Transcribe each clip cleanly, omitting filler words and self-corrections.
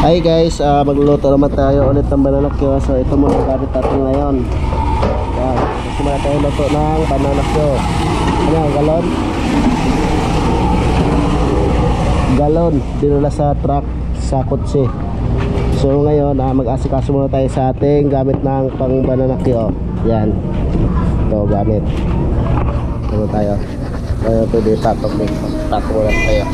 Hi guys, magluluto naman tayo ulit ng bananakyo. So ito muna ang gamit natin ngayon. Yan, gusto muna tayo luto ng bananakyo. Ano, galon? Galon, dinala sa truck sa kotse. So ngayon, mag-asikaso muna tayo sa ating gamit ng pang bananakyo. Yan, ito gamit. Ito tayo. Ito pwede tatok lang tayo.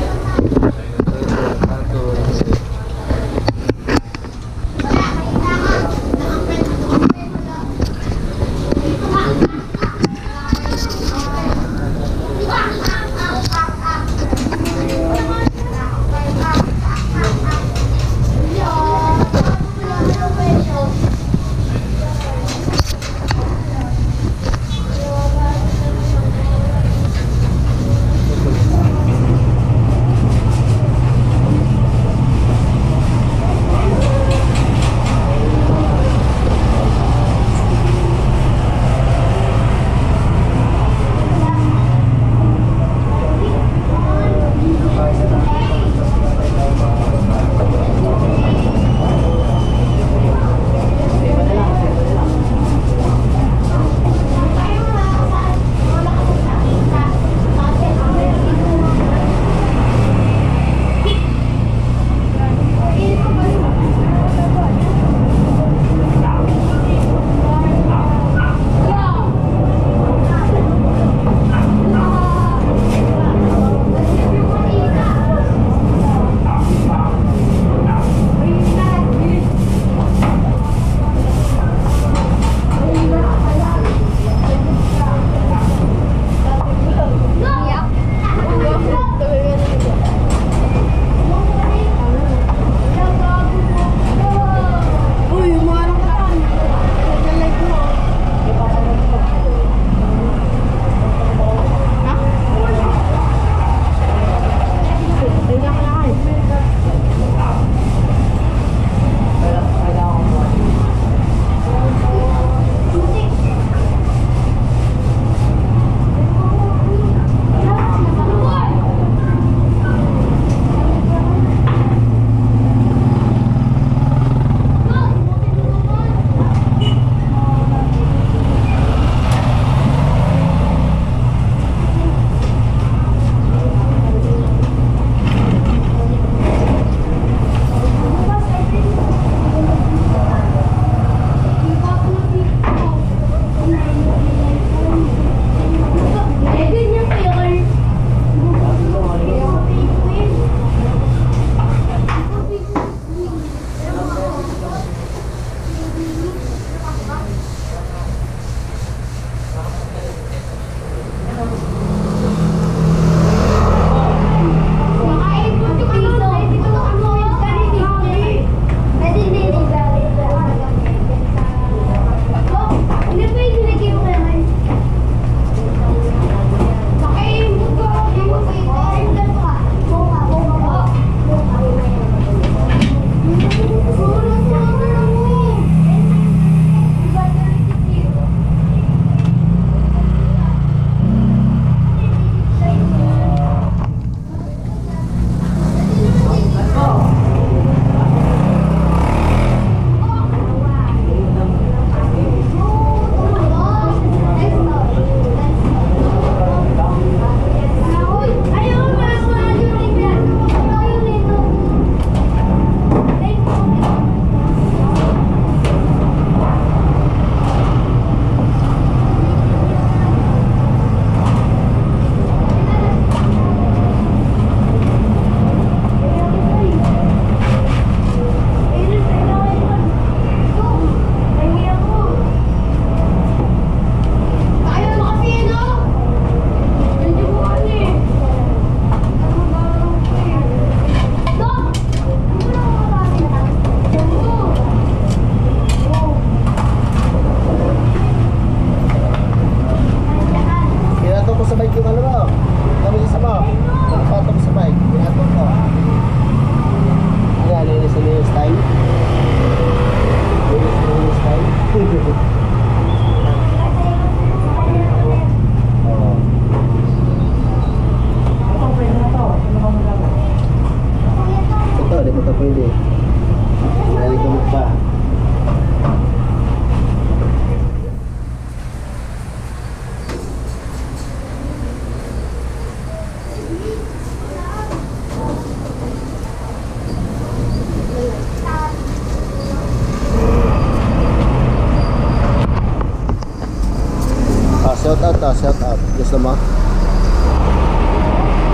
Shout out ah, shout out. Gusto mo?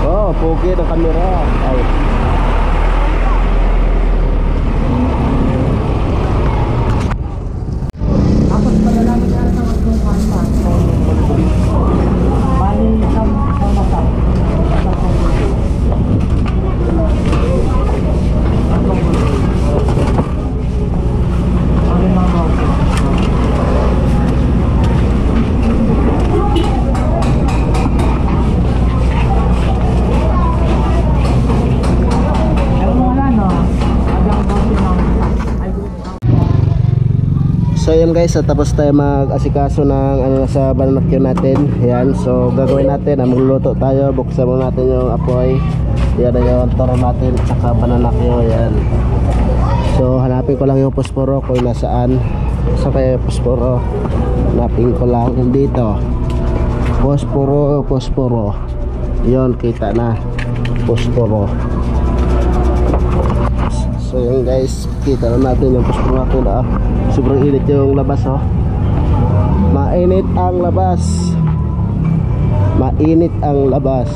Oh, pogi ng camera. Ay. Tapos paglalami ka sa magkungkan pa. Bali sa masa. So yun guys, tapos tayo mag-asikaso ng ano sa bananakyo natin. Yan, so gagawin natin, magluluto tayo, buksan muna natin yung apoy. Yan na yung toro natin, tsaka bananakyo, yan. So hanapin ko lang yung posporo kung nasaan. Saan kaya yung posporo? Hanapin ko lang dito. Posporo. Yun, kita na. Posporo. So yun guys, kita na natin yung posporo natin. Sobrang init yung labas, oh. Mainit ang labas. Mainit ang labas.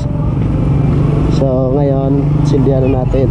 So ngayon, sindihan na natin.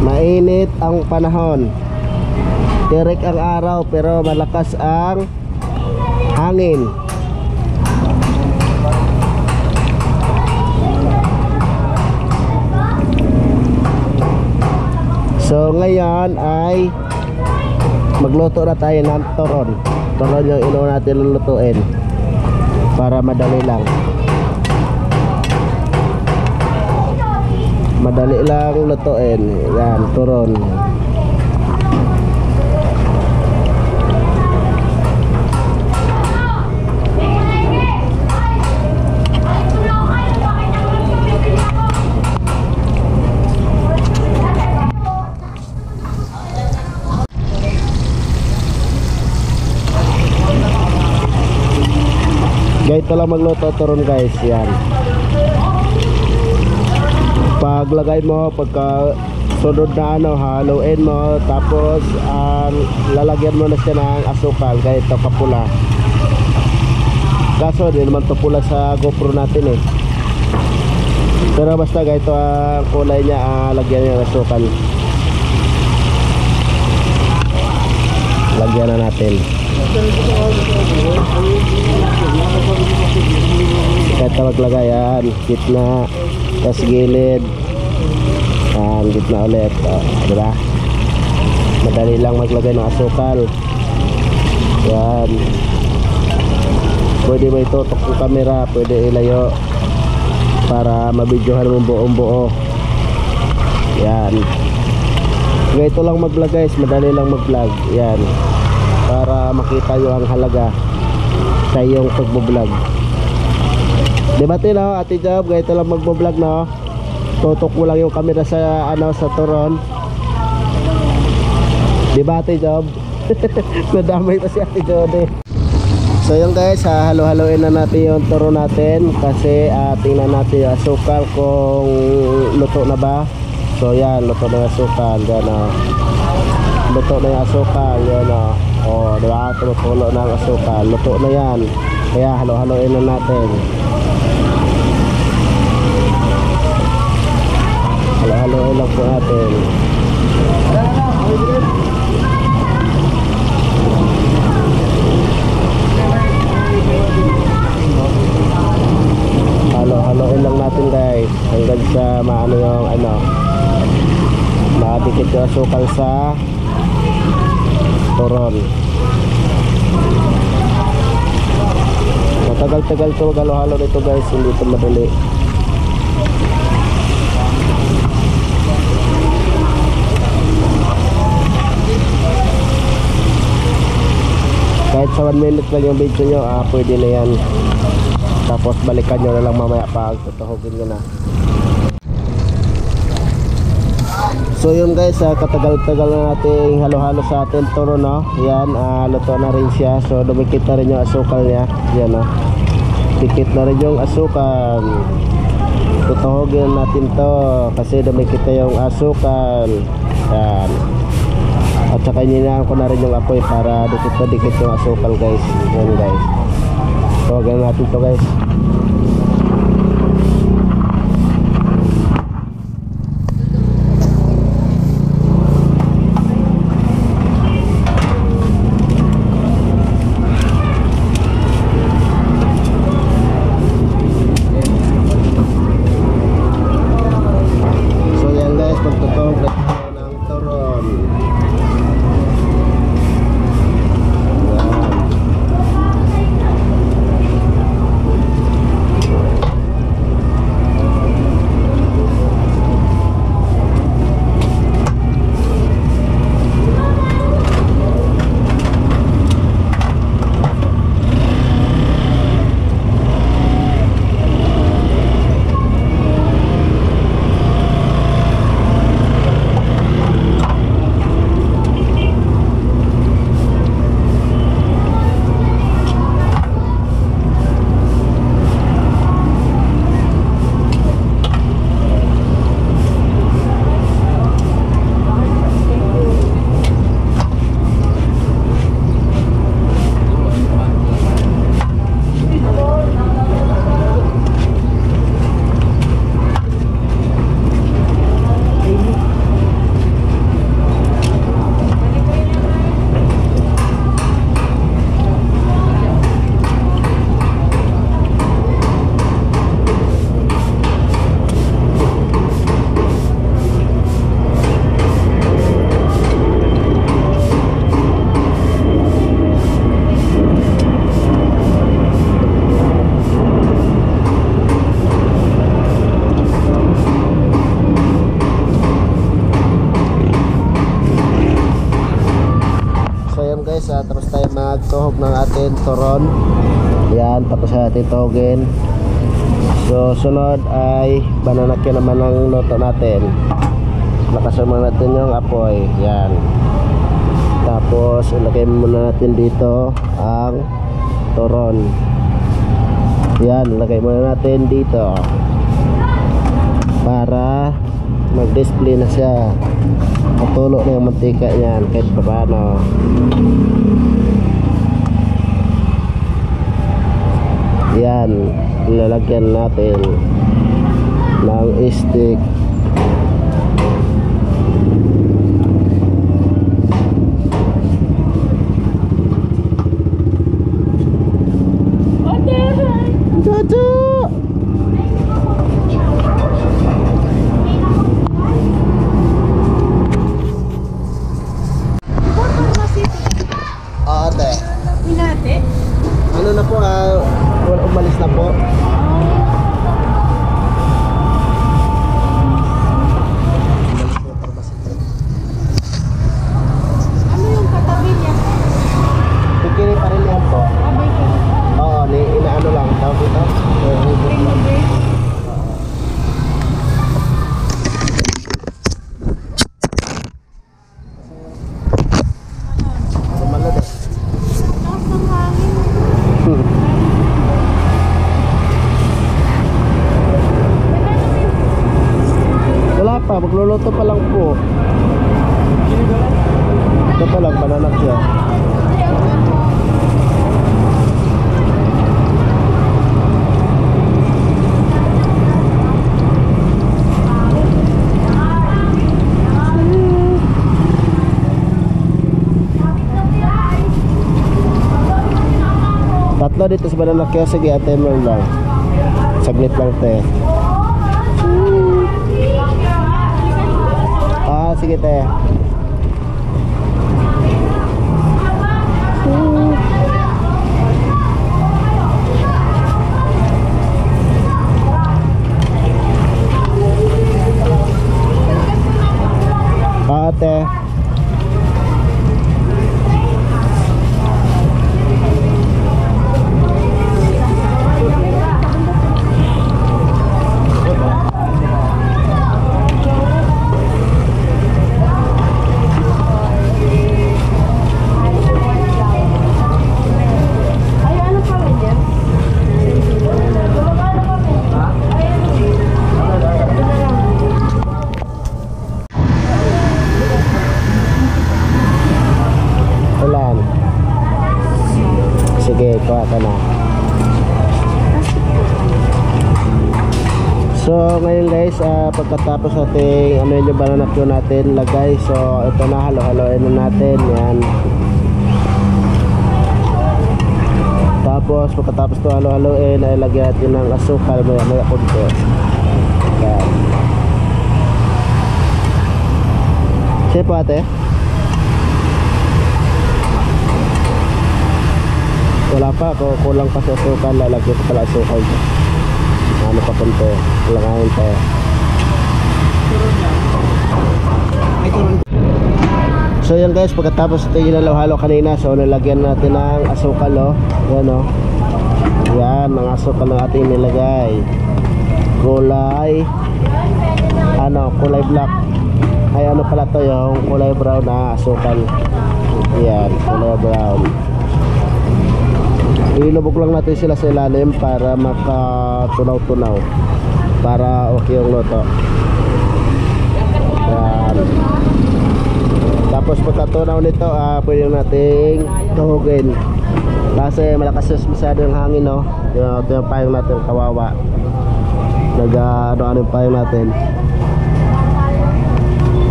Mainit ang panahon. Tirik ang araw pero malakas ang hangin. So ngayon ay magluto na tayo ng toron. Toron yung inuuna natin lulutuin para madali lang. Madali lang lutuin. Yan, turon. Ganito lang magluto turon guys. Yan. Paglagay mo, pagka sunod na ano, haluin mo, tapos lalagyan mo na siya ng asukal, ganito kapula. Kaso di naman to pula sa GoPro natin eh. Pero basta ganito ang kulay niya, lagyan niya ng asukal. Lagyan na natin. Kahit maglagay yan, gitna, tas gilid, gitna ulit, diba? Madali lang maglagay ng asukal. Yan. Pwede mo itutok yung camera, pwede ilayo para mabidyohan mo buong buo. Yan. Ganito lang mag-vlog guys, madali lang mag-vlog. Yan. Para makita nyo ang halaga sa iyong pag-vlog. Diba no, Ate Job, ganito lang mag-vlog no. Tutok mo lang yung camera sa sa turon. Diba Ate Job? Nadamay pa si Ate Job eh. So yun guys, halo-haloin na natin yung turon natin. Kasi tingnan natin yung asukal kung luto na ba. So yan, luto na yung asukal. Yan o. Luto na yung asukal. Yan o. O, diba? Tumutulo na ang asukal. Luto na yan. Kaya halo-haloin na natin. Halo-haloin lang po natin. Halo-haloin lang natin guys hanggang sa maano yung makadikit yung asukal sa turon. Matagal-tagal ito halo-halo nito guys, hindi ito madali. Kahit sa 1 minute lang yung video nyo, pwede na yan. Tapos balikan nyo na lang mamaya pag tutuhugin nyo na. So yun guys, katagal-tagal na nating halo-halo sa ating turo no. Yan, luto na rin siya. So dumikit na rin yung asukal niya. Yan no. Dikit na rin yung asukal. Tutuhugin natin to kasi dumikit na yung asukal. Yan. At saka ininaan ko na rin yung apoy para dikit na dikit yung asukal guys. Yan guys. So ganyan natin to guys. Tapos tayo magtuhog ng ating turon. Yan, tapos natin tuhogin. So sunod ay bananakyan naman ang luto natin. Nakasama natin yung apoy. Yan. Tapos ilagay muna natin dito ang turon. Yan, lagay muna natin dito para mag-display na siya. Matulo na yung mantika niyan kahit paano. Yan, lalagyan natin ng stick. Jojo! Ate. Hinate? Ano na po, umalis na po. Ano yung katabi niya? Kikiri pa rin yan po. Abay ko. Oo, inaano lang. Tawag ito. Sumalad eh. Lakas ng hangin. Wala pa, magluluto pa lang po. Ito pa lang, bananak siya. Tatlo dito sa bananak siya. Sige, ate mo lang. Saglit lang, te. Ah, sige, te. Ah, ate. Ay, ano pa rin yan? Ulan. Sige, kuha ka na. So ngayon guys, pagkatapos ating ano yung banana cue natin lagay. So ito na, halo-haloin na natin. Yan. Tapos pagkatapos ito halo-haloin ay lagyan natin ng asukal. Maya konti. Yan. Sige po ate. Wala pa, kulang pa sa asukal. Lalagyan ko pala asukal. Ano pa punto? Langayin pa. So yan guys, pagkatapos ito yung halo-halo kanina, so nilagyan natin ng asukal, oh. Yan, oh. Yan, ang asukal ng ating nilagay. Kulay kulay black. Ay ano pala to, yung kulay brown na asukal. Yan, kulay brown. Ilubog lang natin sila sa ilalim para makatunaw-tunaw, para okay yung luto. Yan. Tapos pagkatunaw nito, pwede nating tuhugin kasi malakas masyado yung hangin, no? Ito yung payong natin, kawawa. Ano yung payong natin,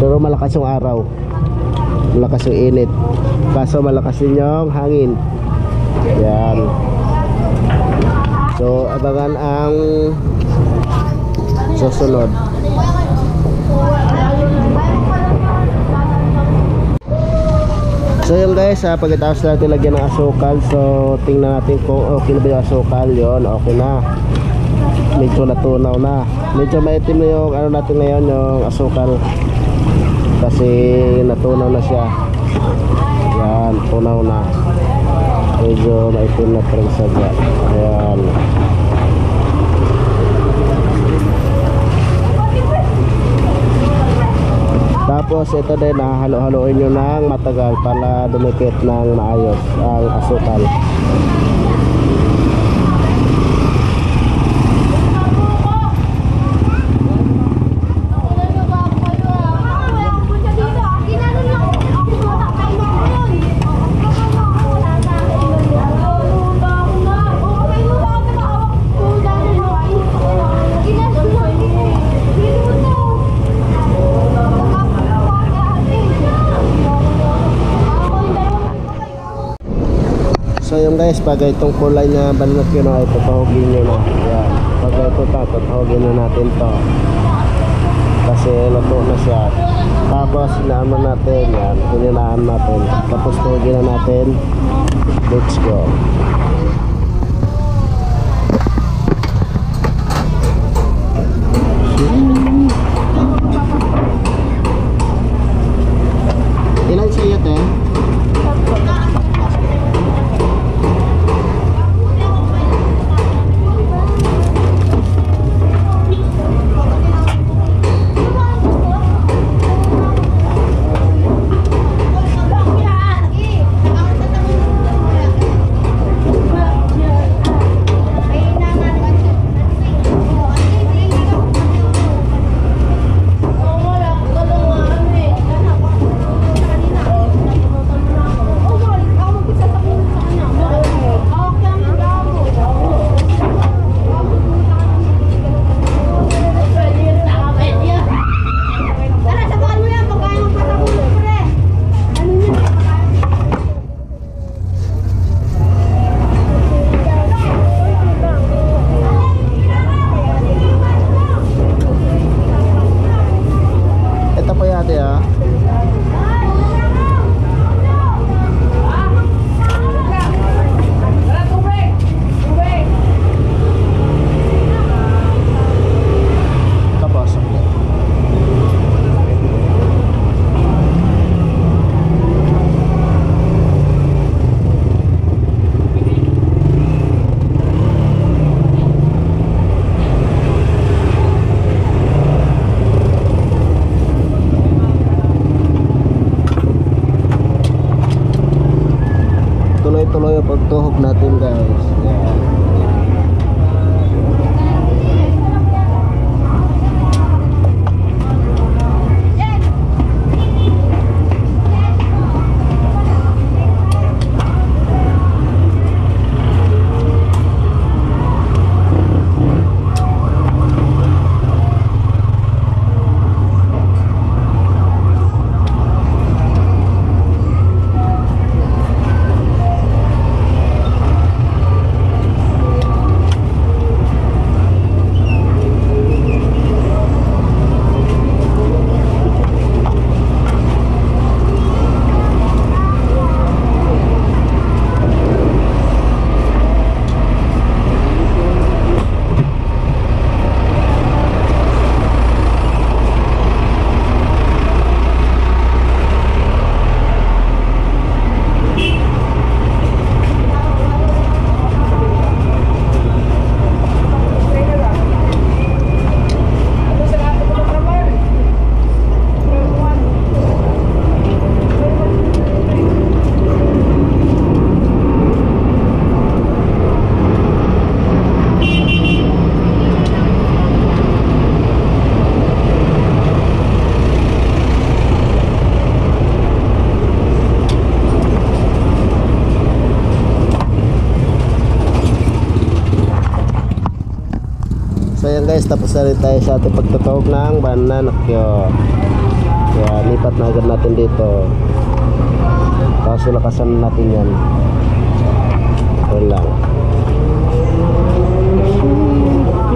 pero malakas yung araw, malakas yung init, kaso malakas din yung hangin. Yan. So abangan ang susunod. So yun guys, pagkatapos natin lagyan ng asukal, so tingnan natin kung okay na ba yung asukal. Yun, okay na. Medyo natunaw na. Medyo maitim na yung ano natin ngayon, yung asukal, kasi natunaw na siya. Yan, tunaw na. Medyo maitim na parang sadya. Ayan. Tapos ito din, halo-haloin nyo ng matagal para dumikit ng maayos ang asukal. guys, pag itong kulay na banat yun na ito, tahugin nyo na. Yan. Pag ito tahugin na natin to. Kasi luto na siya. Tapos inaano natin, yan, hininaan natin. Tapos tuhugin na natin. Let's go. Ilan sa'yo, te? Tuloy-tuloy ang pagtuhog natin, guys. Yan. So yan guys, tapos na rin tayo sa ating pagtutog ng bananakyo. Kaya lipat na agad natin dito. Tapos lakasan natin yan. Ito lang.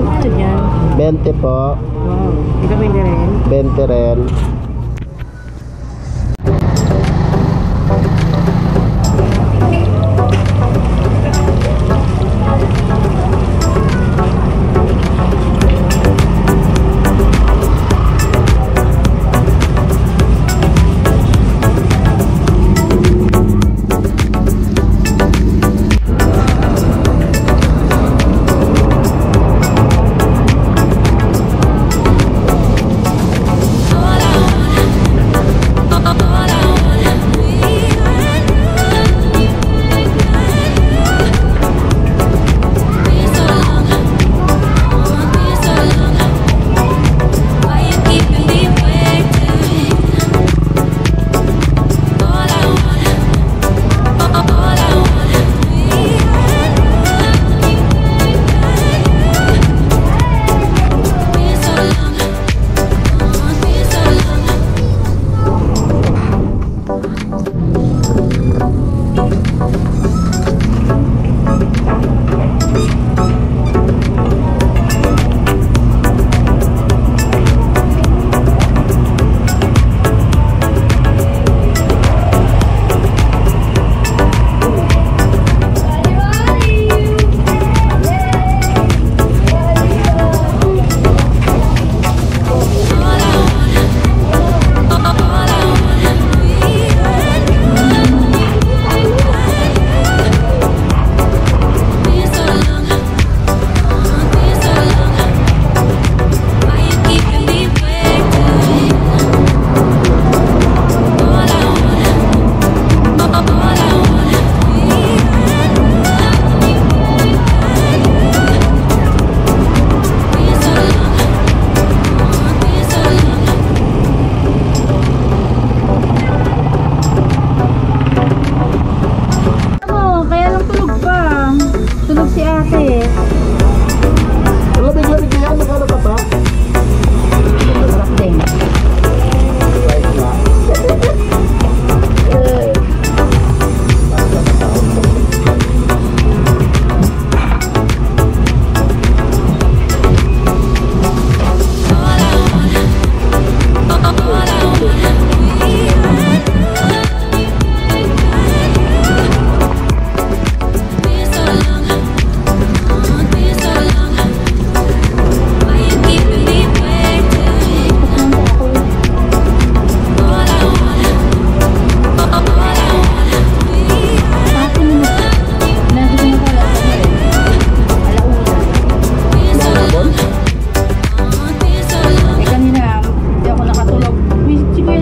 Ano dyan? 20 po. Wow. Ikaw may rin? 20 rin. Ahora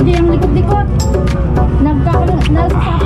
Kuya Jay ang likod-likod. Nasasakit